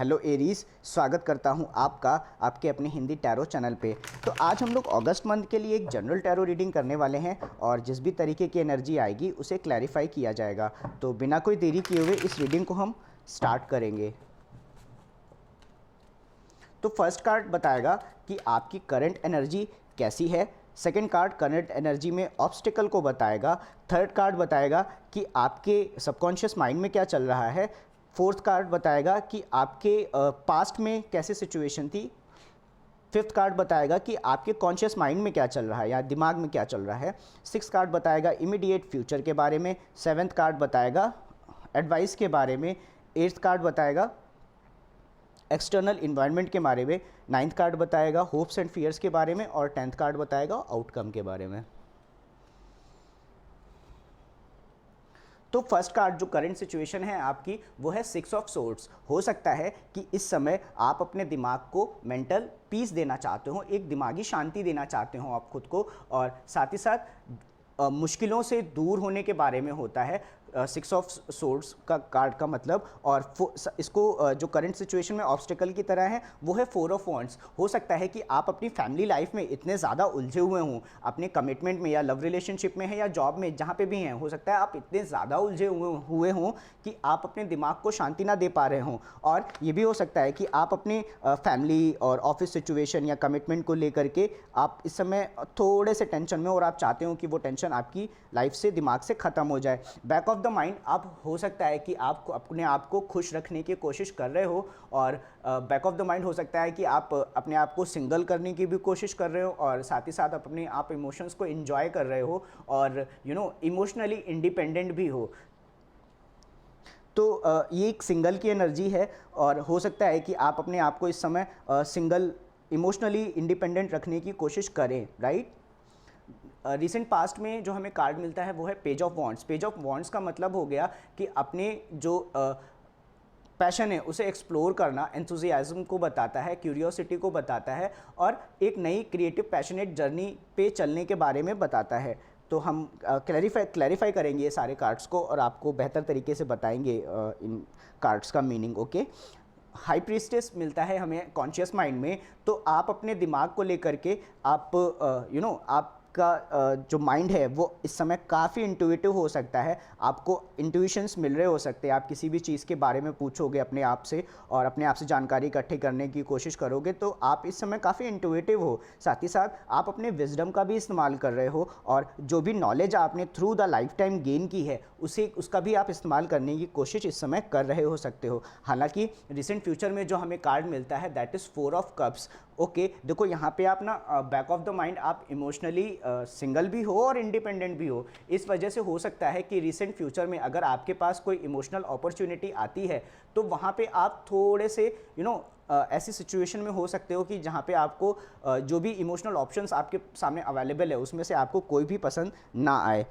Hello Aries, स्वागत करता हूं आपका आपके अपने हिंदी टैरो चैनल पे। तो आज हम लोग अगस्त मंथ के लिए एक जनरल टैरो रीडिंग करने वाले हैं और जिस भी तरीके की एनर्जी आएगी उसे क्लैरिफाई किया जाएगा। तो बिना कोई देरी किए हुए इस रीडिंग को हम स्टार्ट करेंगे। तो फर्स्ट कार्ड बताएगा कि आपकी करंट एनर्जी कैसी है। सेकेंड कार्ड करंट एनर्जी में ऑब्स्टिकल को बताएगा। थर्ड कार्ड बताएगा कि आपके सबकॉन्शियस माइंड में क्या चल रहा है। फोर्थ कार्ड बताएगा कि आपके पास्ट में कैसी सिचुएशन थी। फिफ्थ कार्ड बताएगा कि आपके कॉन्शियस माइंड में क्या चल रहा है या दिमाग में क्या चल रहा है। सिक्स कार्ड बताएगा इमीडिएट फ्यूचर के बारे में। सेवेंथ कार्ड बताएगा एडवाइस के बारे में। एट्थ कार्ड बताएगा एक्सटर्नल इन्वायरमेंट के बारे में। नाइन्थ कार्ड बताएगा होप्स एंड फियर्स के बारे में और टेंथ कार्ड बताएगा आउटकम के बारे में। तो फर्स्ट कार्ड जो करंट सिचुएशन है आपकी वो है सिक्स ऑफ सोर्ड्स। हो सकता है कि इस समय आप अपने दिमाग को मेंटल पीस देना चाहते हो, एक दिमागी शांति देना चाहते हो आप खुद को, और साथ ही साथ मुश्किलों से दूर होने के बारे में होता है सिक्स ऑफ सोर्ड्स का कार्ड का मतलब। और इसको जो करंट सिचुएशन में ऑब्स्टिकल की तरह है वो है फोर ऑफ वॉन्ड्स। हो सकता है कि आप अपनी फैमिली लाइफ में इतने ज़्यादा उलझे हुए हों, अपने कमिटमेंट में या लव रिलेशनशिप में है या जॉब में, जहाँ पे भी हैं, हो सकता है आप इतने ज़्यादा उलझे हुए हों कि आप अपने दिमाग को शांति ना दे पा रहे हों। और ये भी हो सकता है कि आप अपने फैमिली और ऑफिस सिचुएशन या कमिटमेंट को लेकर के आप इस समय थोड़े से टेंशन में, और आप चाहते हो कि वो टेंशन आपकी लाइफ से, दिमाग से ख़त्म हो जाए। बैक ऑफ द माइंड आप हो सकता है कि आप अपने आप को खुश रखने की कोशिश कर रहे हो, और बैक ऑफ द माइंड हो सकता है कि आप अपने आप को सिंगल करने की भी कोशिश कर रहे हो, और साथ ही साथ अपने आप इमोशंस को एंजॉय कर रहे हो और इमोशनली इंडिपेंडेंट भी हो। तो ये एक सिंगल की एनर्जी है, और हो सकता है कि आप अपने आप को इस समय सिंगल, इमोशनली इंडिपेंडेंट रखने की कोशिश करें, राइट। रिसेंट पास्ट में जो हमें कार्ड मिलता है वो है page of wands. Page of wands का मतलब हो गया कि अपने जो पैशन है उसे एक्सप्लोर करना, एंथुजियाज्म को बताता है, क्यूरियोसिटी को बताता है, और एक नई क्रिएटिव पैशनेट जर्नी पे चलने के बारे में बताता है। तो हम क्लैरिफाई करेंगे ये सारे कार्ड्स को और आपको बेहतर तरीके से बताएंगे इन कार्ड्स का मीनिंग। ओके, हाई प्रीस्टेस मिलता है हमें कॉन्शियस माइंड में। तो आप अपने दिमाग को लेकर के आप आपका जो माइंड है वो इस समय काफ़ी इंट्यूटिव हो सकता है। आपको इंट्यूशंस मिल रहे हो सकते हैं। आप किसी भी चीज़ के बारे में पूछोगे अपने आप से और अपने आप से जानकारी इकट्ठी करने की कोशिश करोगे, तो आप इस समय काफ़ी इंट्यूटिव हो। साथ ही साथ आप अपने विजडम का भी इस्तेमाल कर रहे हो, और जो भी नॉलेज आपने through the life time gain की है उसका भी आप इस्तेमाल करने की कोशिश इस समय कर रहे हो सकते हो। हालांकि रिसेंट फ्यूचर में जो हमें कार्ड मिलता है that is four of cups. Okay, देखो यहाँ पे आप ना बैक ऑफ द माइंड आप इमोशनली सिंगल भी हो और इंडिपेंडेंट भी हो। इस वजह से हो सकता है कि रिसेंट फ्यूचर में अगर आपके पास कोई इमोशनल अपॉर्चुनिटी आती है तो वहाँ पे आप थोड़े से ऐसी सिचुएशन में हो सकते हो कि जहाँ पे आपको जो भी इमोशनल ऑप्शंस आपके सामने अवेलेबल है उसमें से आपको कोई भी पसंद ना आए।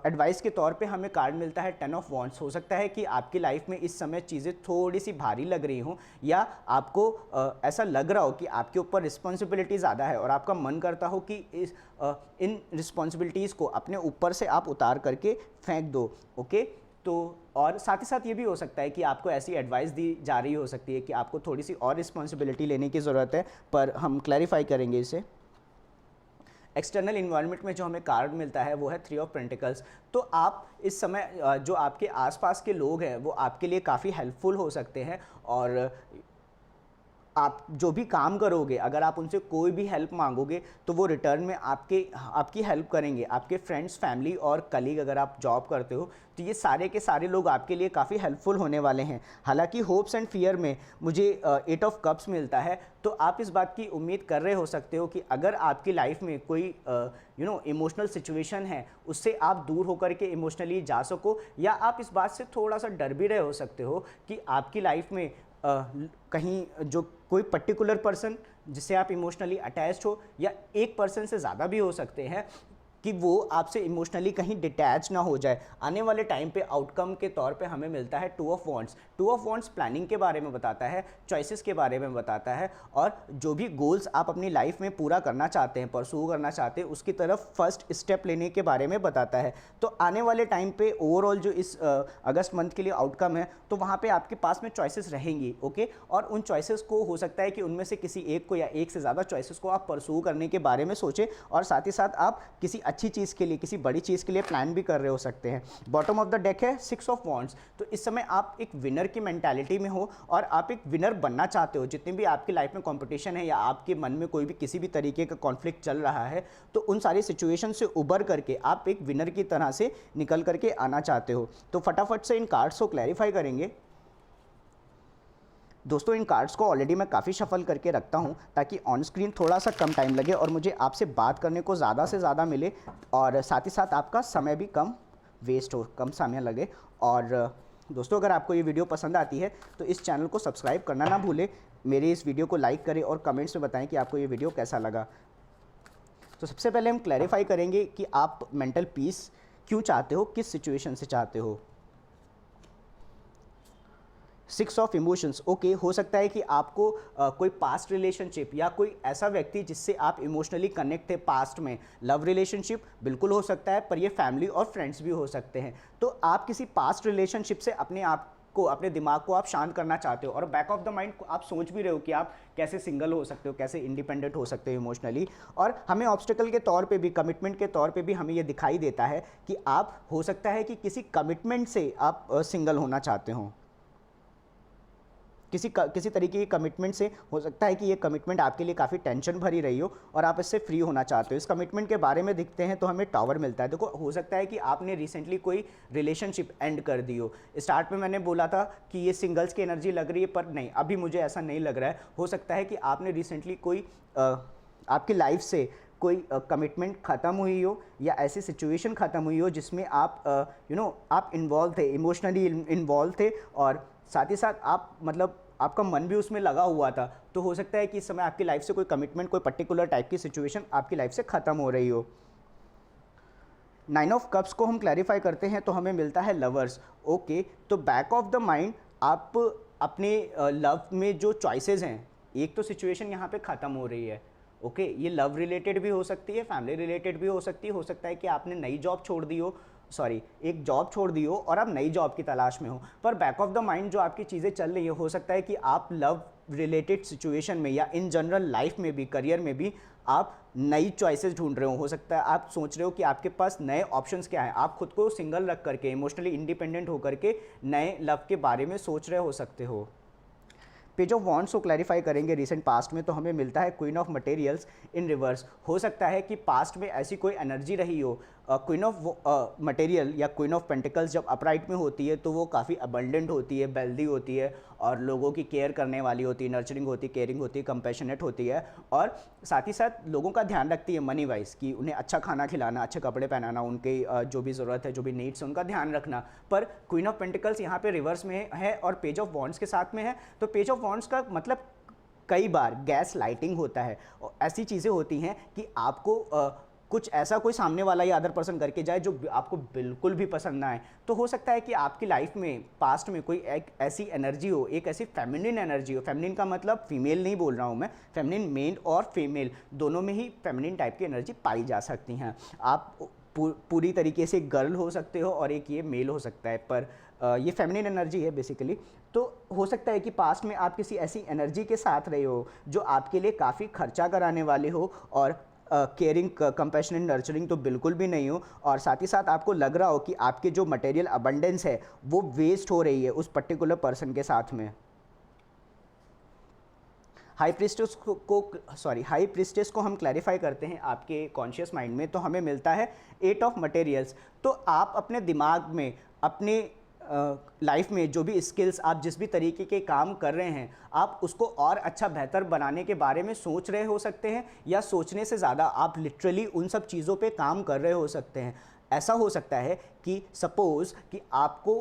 एडवाइस के तौर पे हमें कार्ड मिलता है टेन ऑफ वॉन्ड्स। हो सकता है कि आपकी लाइफ में इस समय चीज़ें थोड़ी सी भारी लग रही हों, या आपको ऐसा लग रहा हो कि आपके ऊपर रिस्पॉन्सिबिलिटी ज़्यादा है और आपका मन करता हो कि इन रिस्पॉन्सिबिलिटीज़ को अपने ऊपर से आप उतार करके फेंक दो। ओके, तो और साथ ही साथ ये भी हो सकता है कि आपको ऐसी एडवाइस दी जा रही हो सकती है कि आपको थोड़ी सी और रिस्पॉन्सिबिलिटी लेने की ज़रूरत है, पर हम क्लैरिफाई करेंगे इसे। एक्सटर्नल इन्वायरमेंट में जो हमें कार्ड मिलता है वो है थ्री ऑफ पेंटिकल्स। तो आप इस समय जो आपके आसपास के लोग हैं वो आपके लिए काफ़ी हेल्पफुल हो सकते हैं, और आप जो भी काम करोगे अगर आप उनसे कोई भी हेल्प मांगोगे तो वो रिटर्न में आपकी हेल्प करेंगे। आपके फ्रेंड्स, फैमिली और कलीग, अगर आप जॉब करते हो तो ये सारे के सारे लोग आपके लिए काफ़ी हेल्पफुल होने वाले हैं। हालांकि होप्स एंड फियर में मुझे एट ऑफ कप्स मिलता है, तो आप इस बात की उम्मीद कर रहे हो सकते हो कि अगर आपकी लाइफ में कोई इमोशनल सिचुएशन है उससे आप दूर होकर के इमोशनली जा सको, या आप इस बात से थोड़ा सा डर भी रहे हो सकते हो कि आपकी लाइफ में कहीं जो कोई पर्टिकुलर पर्सन जिससे आप इमोशनली अटैच्ड हो, या एक पर्सन से ज़्यादा भी हो सकते हैं, कि वो आपसे इमोशनली कहीं डिटैच ना हो जाए। आने वाले टाइम पे आउटकम के तौर पे हमें मिलता है two of wants. Two of wants planning के बारे में बताता है, चॉइसेस के बारे में बताता है, और जो भी गोल्स आप अपनी लाइफ में पूरा करना चाहते हैं, परसू करना चाहते हैं, उसकी तरफ फर्स्ट स्टेप लेने के बारे में बताता है। तो आने वाले टाइम पे ओवरऑल जो इस अगस्त मंथ के लिए आउटकम है, तो वहाँ पे आपके पास में चॉइसेस रहेंगी, ओके। और उन चॉइसेस को हो सकता है कि उनमें से किसी एक को या एक से ज़्यादा चॉइसेस को आप परसू करने के बारे में सोचें, और साथ ही साथ आप किसी अच्छी चीज़ के लिए, किसी बड़ी चीज़ के लिए प्लान भी कर रहे हो सकते हैं। बॉटम ऑफ द डेक है 6 ऑफ वॉन्ड्स। तो इस समय आप एक विनर की मेंटालिटी में हो और आप एक विनर बनना चाहते हो। जितनी भी आपकी लाइफ में कंपटीशन है या आपके मन में कोई भी किसी भी तरीके का कॉन्फ्लिक्ट चल रहा है, तो उन सारी सिचुएशन से उबर करके आप एक विनर की तरह से निकल करके आना चाहते हो। तो फटाफट से इन कार्ड्स को क्लैरिफाई करेंगे। दोस्तों, इन कार्ड्स को ऑलरेडी मैं काफ़ी शफल करके रखता हूं ताकि ऑन स्क्रीन थोड़ा सा कम टाइम लगे और मुझे आपसे बात करने को ज़्यादा से ज़्यादा मिले, और साथ ही साथ आपका समय भी कम वेस्ट हो, कम समय लगे। और दोस्तों, अगर आपको ये वीडियो पसंद आती है तो इस चैनल को सब्सक्राइब करना ना भूलें, मेरे इस वीडियो को लाइक करें और कमेंट्स में बताएं कि आपको ये वीडियो कैसा लगा। तो सबसे पहले हम क्लैरिफाई करेंगे कि आप मेंटल पीस क्यों चाहते हो, किस सिचुएशन से चाहते हो। 6 ऑफ इमोशंस, ओके। हो सकता है कि आपको कोई पास्ट रिलेशनशिप या कोई ऐसा व्यक्ति जिससे आप इमोशनली कनेक्ट थे पास्ट में, लव रिलेशनशिप बिल्कुल हो सकता है, पर ये फैमिली और फ्रेंड्स भी हो सकते हैं। तो आप किसी पास्ट रिलेशनशिप से अपने आप को, अपने दिमाग को आप शांत करना चाहते हो, और बैक ऑफ द माइंड आप सोच भी रहे हो कि आप कैसे सिंगल हो सकते हो, कैसे इंडिपेंडेंट हो सकते हो इमोशनली। और हमें ऑब्स्टिकल के तौर पे भी, कमिटमेंट के तौर पे भी हमें ये दिखाई देता है कि आप, हो सकता है कि किसी कमिटमेंट से आप सिंगल होना चाहते हो, किसी तरीके की कमिटमेंट से। हो सकता है कि ये कमिटमेंट आपके लिए काफ़ी टेंशन भरी रही हो और आप इससे फ्री होना चाहते हो। इस कमिटमेंट के बारे में दिखते हैं तो हमें टावर मिलता है। देखो, हो सकता है कि आपने रिसेंटली कोई रिलेशनशिप एंड कर दी हो। स्टार्ट में मैंने बोला था कि ये सिंगल्स की एनर्जी लग रही है, पर नहीं, अभी मुझे ऐसा नहीं लग रहा है। हो सकता है कि आपने रिसेंटली कोई आपकी लाइफ से कोई कमिटमेंट ख़त्म हुई हो या ऐसी सिचुएशन ख़त्म हुई हो जिसमें आप आप इन्वॉल्व थे, इमोशनली इन्वॉल्व थे, और साथ ही साथ आप, मतलब आपका मन भी उसमें लगा हुआ था। तो हो सकता है कि इस समय आपकी लाइफ से कोई कमिटमेंट, कोई पर्टिकुलर टाइप की सिचुएशन आपकी लाइफ से ख़त्म हो रही हो। 9 ऑफ कप्स को हम क्लैरिफाई करते हैं तो हमें मिलता है लवर्स, ओके। तो बैक ऑफ द माइंड आप अपने लव में जो चॉइसेस हैं, एक तो सिचुएशन यहाँ पे ख़त्म हो रही है, ओके। ये लव रिलेटेड भी हो सकती है, फैमिली रिलेटेड भी हो सकती है। हो सकता है कि आपने नई जॉब छोड़ दी हो, एक जॉब छोड़ दी हो और आप नई जॉब की तलाश में हो, पर बैक ऑफ द माइंड जो आपकी चीज़ें चल रही है, हो सकता है कि आप लव रिलेटेड सिचुएशन में या इन जनरल लाइफ में भी, करियर में भी आप नई चॉइसेस ढूंढ रहे हो सकता है आप सोच रहे हो कि आपके पास नए ऑप्शंस क्या हैं। आप खुद को सिंगल रख करके, इमोशनली इंडिपेंडेंट होकर के नए लव के बारे में सोच रहे हो सकते हो। पेज ऑफ वॉन्ड्स को क्लैरिफाई करेंगे रिसेंट पास्ट में तो हमें मिलता है queen of materials in reverse. हो सकता है कि पास्ट में ऐसी कोई एनर्जी रही हो, क्वीन ऑफ मटेरियल या क्वीन ऑफ पेंटिकल्स जब अपराइट में होती है तो वो काफ़ी अबंडेंट होती है, वेल्दी होती है, और लोगों की केयर करने वाली होती है, नर्चरिंग होती है, केयरिंग होती है, कंपैशनेट होती है, और साथ ही साथ लोगों का ध्यान रखती है मनी वाइज, कि उन्हें अच्छा खाना खिलाना, अच्छे कपड़े पहनाना, उनके जो भी ज़रूरत है, जो भी नीड्स है, उनका ध्यान रखना। पर क्वीन ऑफ पेंटिकल्स यहाँ पे रिवर्स में है और पेज ऑफ वॉन्ड्स के साथ में है। तो पेज ऑफ वॉन्ड्स का मतलब कई बार गैस लाइटिंग होता है, और ऐसी चीज़ें होती हैं कि आपको कुछ ऐसा कोई सामने वाला या अदर पर्सन करके जाए जो आपको बिल्कुल भी पसंद ना आए। तो हो सकता है कि आपकी लाइफ में पास्ट में कोई एक ऐसी एनर्जी हो, एक ऐसी फेमिनिन एनर्जी हो। फेमिनिन का मतलब फीमेल नहीं बोल रहा हूँ मैं, फेमिनिन मेल और फीमेल दोनों में ही फेमिनिन टाइप की एनर्जी पाई जा सकती हैं। आप पूरी तरीके से गर्ल हो सकते हो और एक ये मेल हो सकता है, पर ये फेमिनिन एनर्जी है बेसिकली। तो हो सकता है कि पास्ट में आप किसी ऐसी एनर्जी के साथ रहे हो जो आपके लिए काफ़ी खर्चा कराने वाले हो, और केयरिंग, कंपैशनेट, नर्चरिंग तो बिल्कुल भी नहीं हो, और साथ ही साथ आपको लग रहा हो कि आपके जो मटेरियल अबंडेंस है वो वेस्ट हो रही है उस पर्टिकुलर पर्सन के साथ में। हाई प्रिस्टेस को हम क्लैरिफाई करते हैं आपके कॉन्शियस माइंड में तो हमें मिलता है 8 ऑफ मटेरियल्स। तो आप अपने दिमाग में, अपने लाइफ में जो भी स्किल्स, आप जिस भी तरीके के काम कर रहे हैं, आप उसको और अच्छा बेहतर बनाने के बारे में सोच रहे हो सकते हैं, या सोचने से ज़्यादा आप लिटरली उन सब चीज़ों पे काम कर रहे हो सकते हैं। ऐसा हो सकता है कि सपोज़ कि आपको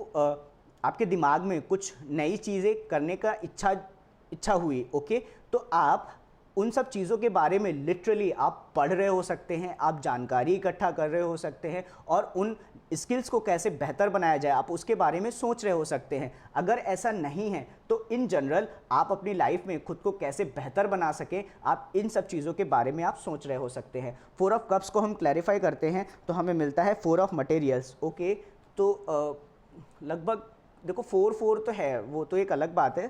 आपके दिमाग में कुछ नई चीज़ें करने का इच्छा हुई, ओके। तो आप उन सब चीज़ों के बारे में लिटरली आप पढ़ रहे हो सकते हैं, आप जानकारी इकट्ठा कर रहे हो सकते हैं, और उन स्किल्स को कैसे बेहतर बनाया जाए आप उसके बारे में सोच रहे हो सकते हैं। अगर ऐसा नहीं है तो इन जनरल आप अपनी लाइफ में खुद को कैसे बेहतर बना सकें, आप इन सब चीज़ों के बारे में आप सोच रहे हो सकते हैं। 4 ऑफ कप्स को हम क्लैरिफाई करते हैं तो हमें मिलता है 4 ऑफ मटेरियल्स। ओके, तो लगभग देखो 4 तो है, वो तो एक अलग बात है,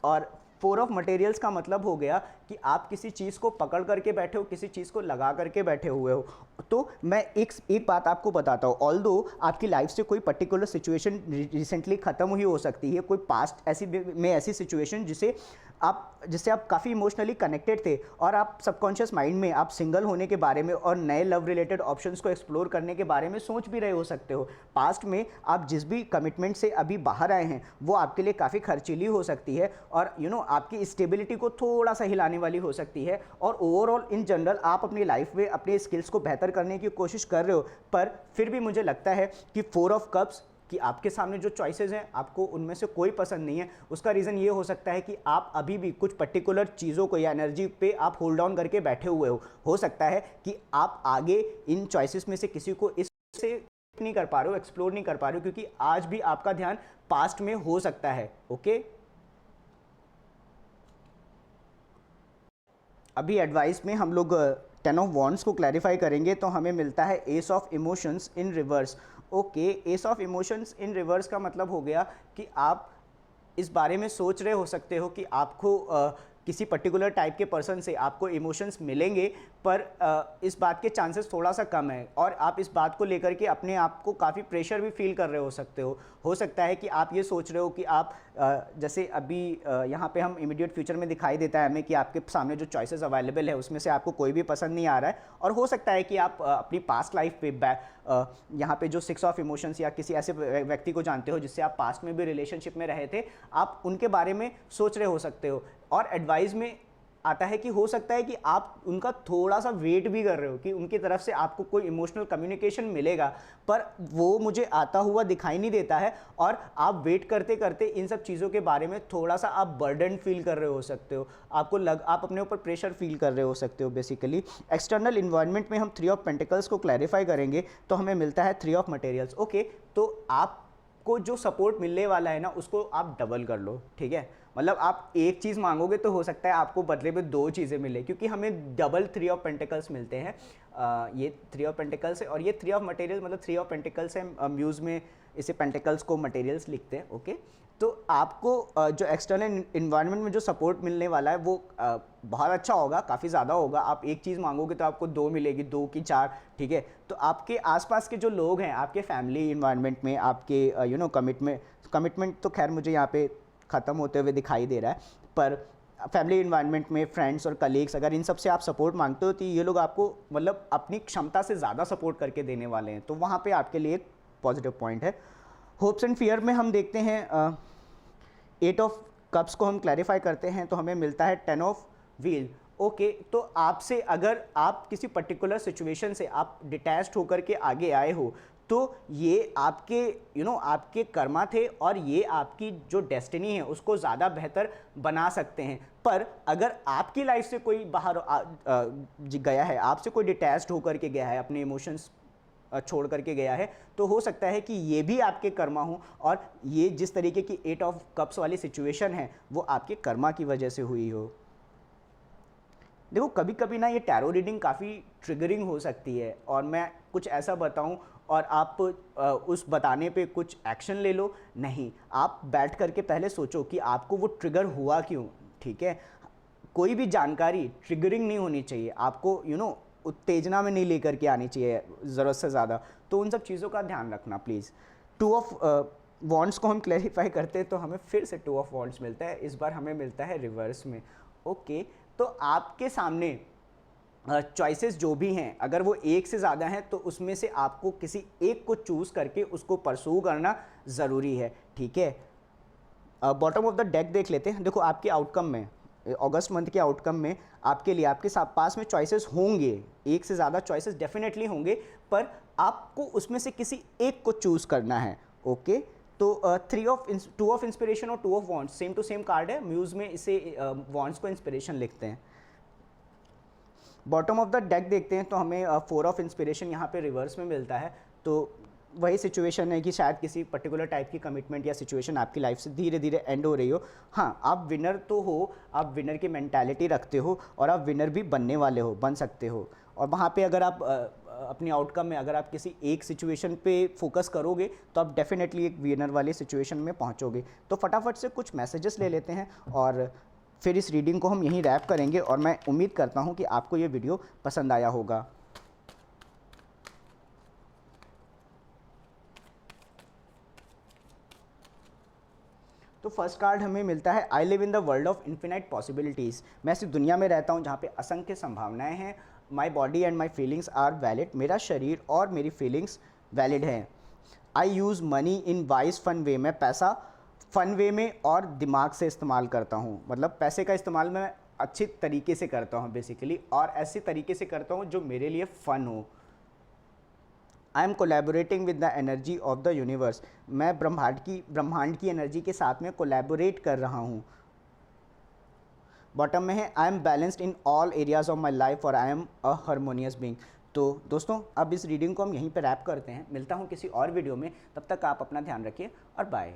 और 4 ऑफ मटेरियल्स का मतलब हो गया कि आप किसी चीज़ को पकड़ करके बैठे हो, किसी चीज़ को लगा करके बैठे हुए हो। तो मैं एक बात आपको बताता हूँ, ऑल्दो आपकी लाइफ से कोई पर्टिकुलर सिचुएशन रिसेंटली ख़त्म हुई हो सकती है, कोई पास्ट ऐसी सिचुएशन जिससे आप काफ़ी इमोशनली कनेक्टेड थे, और आप सबकॉन्शियस माइंड में आप सिंगल होने के बारे में और नए लव रिलेटेड ऑप्शंस को एक्सप्लोर करने के बारे में सोच भी रहे हो सकते हो। पास्ट में आप जिस भी कमिटमेंट से अभी बाहर आए हैं वो आपके लिए काफ़ी खर्चीली हो सकती है, और आपकी स्टेबिलिटी को थोड़ा सा हिलाने वाली हो सकती है, और ओवरऑल इन जनरल आप अपनी लाइफ में अपने स्किल्स को बेहतर करने की कोशिश कर रहे हो। पर फिर भी मुझे लगता है कि 4 ऑफ कप्स कि आपके सामने जो चॉइसेस हैं आपको उनमें से कोई पसंद नहीं है। उसका रीज़न ये हो सकता है कि आप अभी भी कुछ पर्टिकुलर चीज़ों को या एनर्जी पे आप होल्ड डाउन करके बैठे हुए हो सकता है कि आप आगे इन चॉइसेस में से किसी को इससे नहीं कर पा रहे हो, एक्सप्लोर नहीं कर पा रहे हो, क्योंकि आज भी आपका ध्यान पास्ट में हो सकता है। ओके, अभी एडवाइस में हम लोग 10 ऑफ वॉन्ड्स को क्लैरिफाई करेंगे तो हमें मिलता है S of emotions in reverse. Okay, S of emotions in reverse का मतलब हो गया कि आप इस बारे में सोच रहे हो सकते हो कि आपको किसी पर्टिकुलर टाइप के पर्सन से आपको इमोशंस मिलेंगे, पर इस बात के चांसेस थोड़ा सा कम है, और आप इस बात को लेकर के अपने आप को काफ़ी प्रेशर भी फील कर रहे हो सकते हो सकता है कि आप ये सोच रहे हो कि आप जैसे अभी यहाँ पे हम इमीडिएट फ्यूचर में दिखाई देता है हमें कि आपके सामने जो चॉइसेस अवेलेबल है उसमें से आपको कोई भी पसंद नहीं आ रहा है, और हो सकता है कि आप अपनी पास्ट लाइफ पे यहाँ पे जो 6 ऑफ इमोशंस या किसी ऐसे व्यक्ति को जानते हो जिससे आप पास्ट में भी रिलेशनशिप में रहे थे, आप उनके बारे में सोच रहे हो सकते हो। और एडवाइस में आता है कि हो सकता है कि आप उनका थोड़ा सा वेट भी कर रहे हो कि उनकी तरफ से आपको कोई इमोशनल कम्युनिकेशन मिलेगा, पर वो मुझे आता हुआ दिखाई नहीं देता है, और आप वेट करते करते इन सब चीज़ों के बारे में थोड़ा सा आप बर्डन फील कर रहे हो सकते हो, आप अपने ऊपर प्रेशर फील कर रहे हो सकते हो बेसिकली। एक्सटर्नल इन्वायरमेंट में हम 3 ऑफ पेंटिकल्स को क्लैरिफाई करेंगे तो हमें मिलता है 3 ऑफ मटेरियल्स। ओके, तो आपको जो सपोर्ट मिलने वाला है ना उसको आप डबल कर लो, ठीक है। मतलब आप एक चीज़ मांगोगे तो हो सकता है आपको बदले में 2 चीज़ें मिले, क्योंकि हमें डबल 3 ऑफ पेंटिकल्स मिलते हैं। ये 3 ऑफ पेंटिकल्स है, और ये 3 ऑफ मटेरियल्स मतलब 3 ऑफ पेंटिकल्स है, म्यूज़ में इसे पेंटिकल्स को मटेरियल्स लिखते हैं। ओके, तो आपको जो एक्सटर्नल इन्वायरमेंट में जो सपोर्ट मिलने वाला है वो बहुत अच्छा होगा, काफ़ी ज़्यादा होगा। आप एक चीज़ मांगोगे तो आपको 2 मिलेगी, 2 की 4, ठीक है। तो आपके आसपास के जो लोग हैं, आपके फैमिली इन्वायरमेंट में, आपके कमिटमेंट तो खैर मुझे यहाँ पे ख़त्म होते हुए दिखाई दे रहा है, पर फैमिली इन्वायरमेंट में फ्रेंड्स और कलीग्स, अगर इन सब से आप सपोर्ट मांगते हो तो ये लोग आपको मतलब अपनी क्षमता से ज़्यादा सपोर्ट करके देने वाले हैं, तो वहाँ पे आपके लिए एक पॉजिटिव पॉइंट है। होप्स एंड फियर में हम देखते हैं 8 ऑफ कप्स को हम क्लैरिफाई करते हैं तो हमें मिलता है 10 ऑफ व्हील। ओके, तो आपसे अगर आप किसी पर्टिकुलर सिचुएशन से आप डिटैच्ड होकर के आगे आए हो तो ये आपके आपके कर्मा थे, और ये आपकी जो डेस्टिनी है उसको ज़्यादा बेहतर बना सकते हैं। पर अगर आपकी लाइफ से कोई बाहर गया है, आपसे कोई डिटैच्ड होकर के गया है, अपने इमोशंस छोड़ करके गया है, तो हो सकता है कि ये भी आपके कर्मा हो, और ये जिस तरीके की 8 ऑफ कप्स वाली सिचुएशन है वो आपके कर्मा की वजह से हुई हो। देखो कभी कभी ना ये टैरो रीडिंग काफ़ी ट्रिगरिंग हो सकती है, और मैं कुछ ऐसा बताऊं और आप उस बताने पे कुछ एक्शन ले लो, नहीं, आप बैठ करके पहले सोचो कि आपको वो ट्रिगर हुआ क्यों, ठीक है। कोई भी जानकारी ट्रिगरिंग नहीं होनी चाहिए, आपको उत्तेजना में नहीं लेकर के आनी चाहिए ज़रूरत से ज़्यादा, तो उन सब चीज़ों का ध्यान रखना प्लीज़। 2 ऑफ वॉन्ड्स को हम क्लैरिफाई करते हैं तो हमें फिर से 2 ऑफ वॉन्ड्स मिलता है, इस बार हमें मिलता है रिवर्स में। ओके, तो आपके सामने चॉइसेस जो भी हैं, अगर वो एक से ज़्यादा हैं तो उसमें से आपको किसी एक को चूज़ करके उसको परसू करना ज़रूरी है, ठीक है। बॉटम ऑफ द डेक देख लेते हैं। देखो आपके आउटकम में, अगस्त मंथ के आउटकम में आपके लिए आपके पास में चॉइसेस होंगे, एक से ज़्यादा चॉइसेस डेफिनेटली होंगे, पर आपको उसमें से किसी एक को चूज़ करना है। ओके, तो 2 ऑफ इंस्पिरेशन और 2 of wands same to same card है, म्यूज़ में इसे वॉन्ड्स को इंस्पिरेशन लिखते हैं। बॉटम ऑफ द डेक देखते हैं तो हमें 4 ऑफ इंस्पिरेशन यहाँ पे रिवर्स में मिलता है। तो वही सिचुएशन है कि शायद किसी पर्टिकुलर टाइप की कमिटमेंट या सिचुएशन आपकी लाइफ से धीरे धीरे एंड हो रही हो। हाँ, आप विनर तो हो, आप विनर की मेंटालिटी रखते हो और आप विनर भी बनने वाले हो, बन सकते हो। और वहाँ पे अगर आप अपनी आउटकम में अगर आप किसी एक सिचुएशन पे फोकस करोगे तो आप डेफिनेटली एक विनर वाली सिचुएशन में पहुँचोगे। तो फटाफट से कुछ मैसेजेस ले लेते हैं और फिर इस रीडिंग को हम यहीं रैप करेंगे और मैं उम्मीद करता हूँ कि आपको ये वीडियो पसंद आया होगा। तो फर्स्ट कार्ड हमें मिलता है I live in the world of infinite possibilities. मैं ऐसी दुनिया में रहता हूँ जहाँ पे असंख्य संभावनाएं हैं। My body and my feelings are valid. मेरा शरीर और मेरी फीलिंग्स वैलिड हैं। I use money in wise fun way. मैं पैसा फ़न वे में और दिमाग से इस्तेमाल करता हूँ। मतलब पैसे का इस्तेमाल मैं अच्छी तरीके से करता हूँ बेसिकली, और ऐसे तरीके से करता हूँ जो मेरे लिए फ़न हो। I am collaborating with the energy of the universe. मैं ब्रह्मांड की एनर्जी के साथ में कोलैबोरेट कर रहा हूँ। बॉटम में है I am balanced in all areas of my life और I am a harmonious being. तो दोस्तों, अब इस रीडिंग को हम यहीं पर रैप करते हैं। मिलता हूँ किसी और वीडियो में, तब तक आप अपना ध्यान रखिए और बाय।